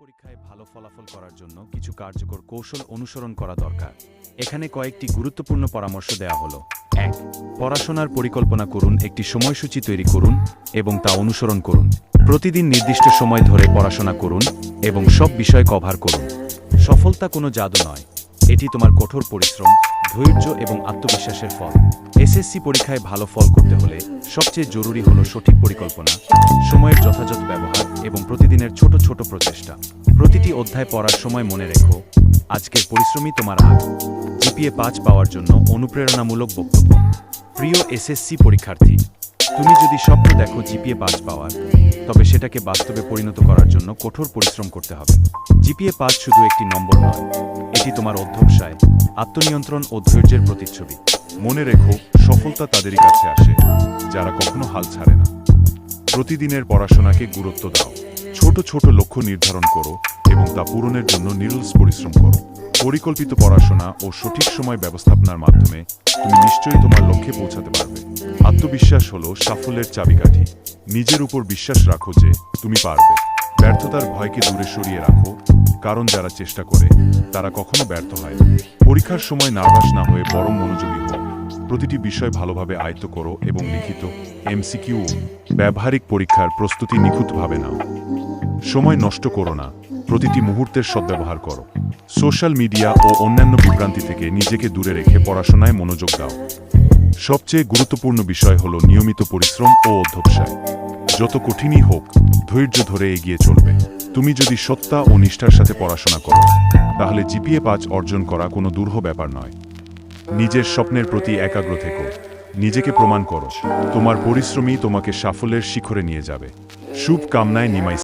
পরীক্ষায় ভালো ফলাফল করার জন্য কিছু কার্যকর কৌশল অনুসরণ করা দরকার। এখানে কয়েকটি গুরুত্বপূর্ণ পরামর্শ দেওয়া হলো। ১. পড়াশোনার পরিকল্পনা করুন। একটি সময়সূচি তৈরি করুন এবং তা অনুসরণ করুন। প্রতিদিন নির্দিষ্ট সময় ধরে পড়াশোনা করুন এবং সব বিষয় কভার করুন। সফলতা কোনো জাদু নয়, এটি তোমার কঠোর পরিশ্রম, ধৈর্য এবং আত্মবিশ্বাসের ফল। এসএসসি পরীক্ষায় ভালো ফল করতে হলে সবচেয়ে জরুরি হলো সঠিক পরিকল্পনা, সময়ের যথাযথ ব্যবহার এবং প্রতিদিনের ছোট ছোট প্রচেষ্টা। প্রতিটি অধ্যায় পড়ার সময় মনে রেখো, আজকের পরিশ্রমই তোমার আগ। জিপিএ ৫ পাওয়ার জন্য অনুপ্রেরণামূলক বক্তব্য। প্রিয় এসএসসি পরীক্ষার্থী, তুমি যদি স্বপ্ন দেখো জিপিএ ৫ পাওয়ার, তবে সেটাকে বাস্তবে পরিণত করার জন্য কঠোর পরিশ্রম করতে হবে। জিপিএ ৫ শুধু একটি নম্বর নয়, এটি তোমার অধ্যবসায়, আত্মনিয়ন্ত্রণ ও ধৈর্যের প্রতিচ্ছবি। মনে রেখো, সফলতা তাদেরই কাছে আসে যারা কখনো হাল ছাড়ে না। প্রতিদিনের পড়াশোনাকে গুরুত্ব দাও, ছোট ছোট লক্ষ্য নির্ধারণ করো এবং তা পূরণের জন্য নিরলস পরিশ্রম করো। পরিকল্পিত পড়াশোনা ও সঠিক সময় ব্যবস্থাপনার মাধ্যমে তুমি নিশ্চয়ই তোমার লক্ষ্যে পৌঁছাতে পারবে। আত্মবিশ্বাস হলো সাফল্যের চাবিকাঠি। নিজের উপর বিশ্বাস রাখো যে তুমি পারবে। ব্যর্থতার ভয়কে দূরে সরিয়ে রাখো, কারণ যারা চেষ্টা করে তারা কখনো ব্যর্থ হয় না। পরীক্ষার সময় নার্ভাস না হয়ে বরং মনোযোগী হও। প্রতিটি বিষয় ভালোভাবে আয়ত্ত করো এবং লিখিত, এমসিকিউ, ব্যবহারিক পরীক্ষার প্রস্তুতি নিখুঁতভাবে নাও। সময় নষ্ট করো না, প্রতিটি মুহূর্তের সদ্ব্যবহার করো। সোশ্যাল মিডিয়া ও অন্যান্য বিভ্রান্তি থেকে নিজেকে দূরে রেখে পড়াশোনায় মনোযোগ দাও। সবচেয়ে গুরুত্বপূর্ণ বিষয় হলো নিয়মিত পরিশ্রম ও অধ্যবসায়। যত কঠিনই হোক, ধৈর্য ধরে এগিয়ে চলবে। তুমি যদি সত্তা ও নিষ্ঠার সাথে পড়াশোনা করো, তাহলে জিপিএ ৫ অর্জন করা কোনো দুরূহ ব্যাপার নয়। নিজের স্বপ্নের প্রতি একাগ্র থেকো, নিজেকে প্রমাণ করো, তোমার পরিশ্রমই তোমাকে সাফল্যের শিখরে নিয়ে যাবে। শুভ কামনায় নিমাই।